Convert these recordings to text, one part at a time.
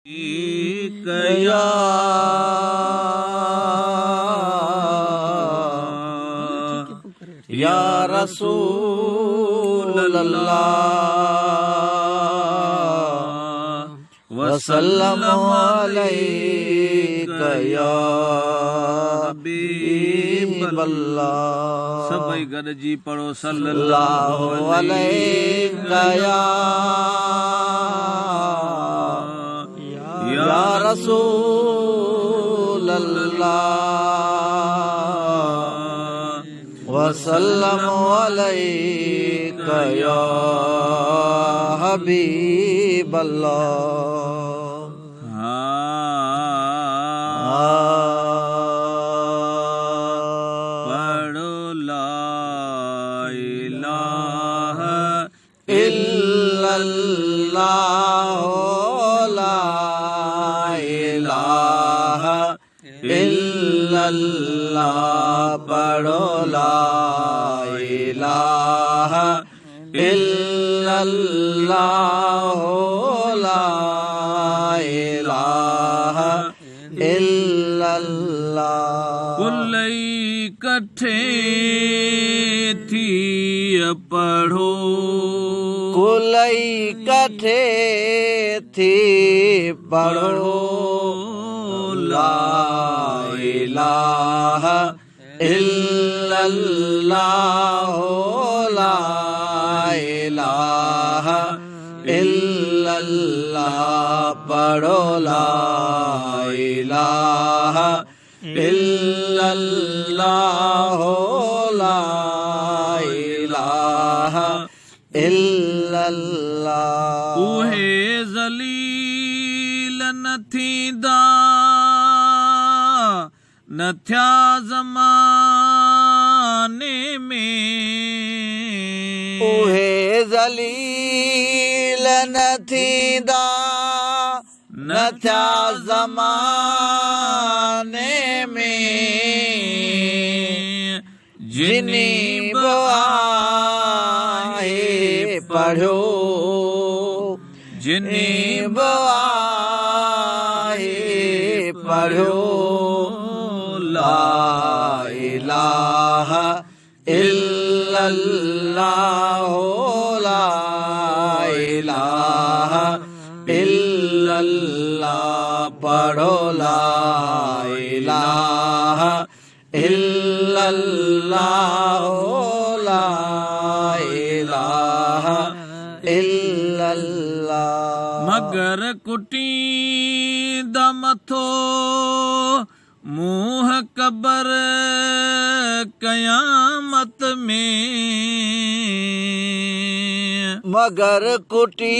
या या रसूल अल्लाह वसल्लम अलैका या हबीब अल्लाह। सभई गॾिजी पढ़ो सल्लल्लाहु अलैका या रसूल अल्लाह वसल्लम अलैका या हबीब अल्लाह। पढ़ो ला इलाहा इल्लल्लाह इल्लल्लाह पढ़ो ला इलाहा इल्लल्लाह ला इलाहा इल्लल्लाह। कुलई कठे थी पढ़ो कुलई कठे थी पढ़ो ला इलाहा इल्लल्लाह ला इलाहा इल्लल्लाह पढ़ो ला इलाहा इल्लल्लाह ला इलाहा इल्लल्लाह। उहे ज़लील न थींदा न थिया ज़माने में उहे ज़लील न थींदा न थिया ज़माने में जिनी बि आहे पढ़ियो जिनी बि आहे पढ़ियो ला इलाहा इल्लल्लाह ला इलाहा इल्लल्लाह पढ़ो ला इलाहा इल्लल्लाह ला इलाहा इल्लल्लाह। मगर कुटी दमथो मुंह कबर कयामत में मगर कुटी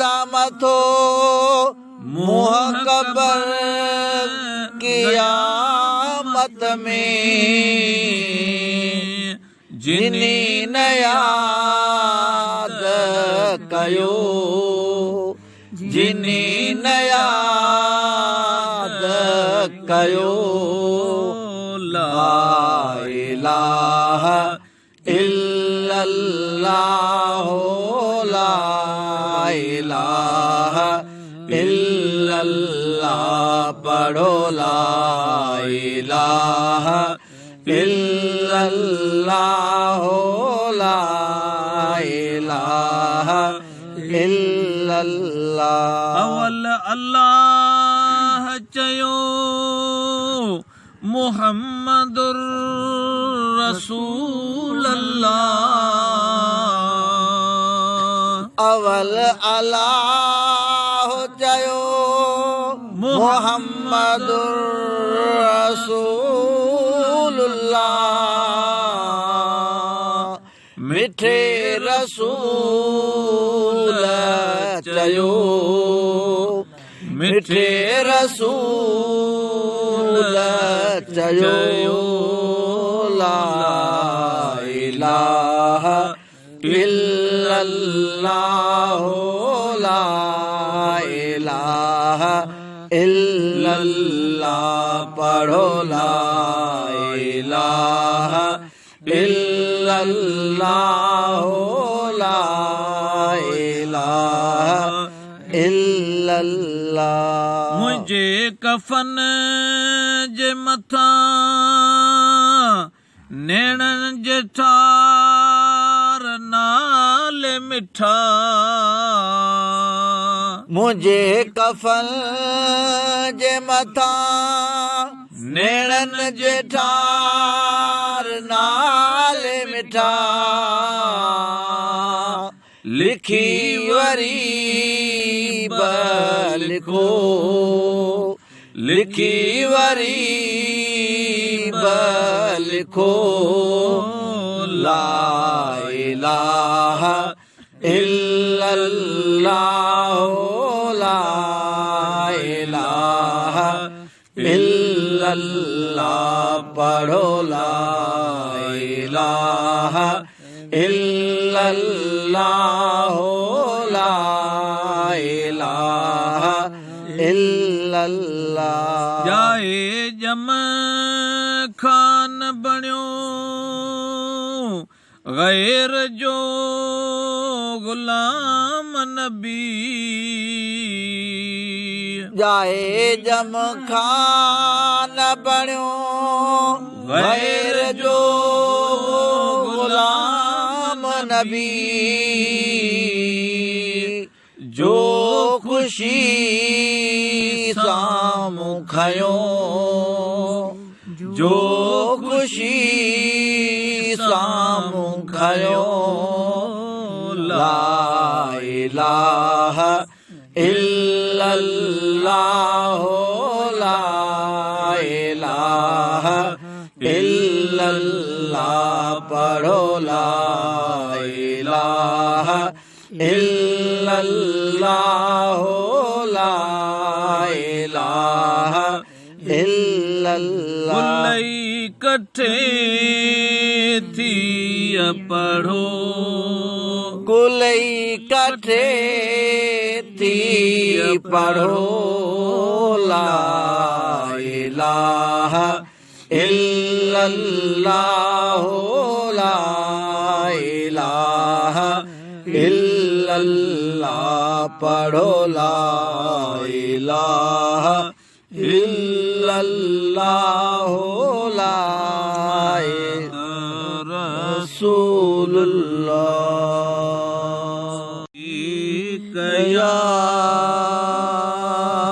दामथो मुंह कबर क़यामत में जिनी न याद कयो जिनी न याद कयो ला इलाहा इल्लल्लाह ला इलाहा इल्लल्लाह पढ़ो ला इलाहा इल्लल्लाह ला इलाहा इल्लल्लाह। अवल अल्लाह चयो मुहम्मदुर रसूल अल्लाह अवल अल्लाह चयो मुहम्मदुर रसूलुल्लाह मिठे रसूल चयो मिठे रसूल चयो ला इलाहा इल्लल्लाह ला इलाहा इल्लल्लाह पढ़ो ला इलाहा इल्लल्लाह ला इलाहा इल्लल्लाह मुंहिंजे कफन जे मथां नेणनि जे ठार नाले मिठा मुंहिंजे कफन जे मथां नेणनि जे ठार नाले मिठा लिखी वरी लिखो लिखी वरी लिखो ला इलाहा इल्लल्लाह ला इलाहा इल्लल्लाह पढ़ो ला इलाहा इल्लल्लाह ला इलाहा इल्लल्लाह जाए जम खान बणियो गैर जो गुलाम नबी जाए जम खान बणियो गैर जो गुलाम नबी जो ख़ुशी साम्हूं खयो जो ख़ुशी साम्हूं खयो ला इलाहा इल्लल्लाह ला इलाहा इल्लल्लाह पढ़ो ला इलाहा इल्लल्लाह ला इलाहा इल्लल्लाह कुलई कठे थी पढ़ो कुलई कठे थी पढ़ो ला इलाहा इल्लल्लाह ला इलाहा इल्लल्लाह पढ़ो ला इलाहा इल्लल्लाह ला रसूलुल्लाह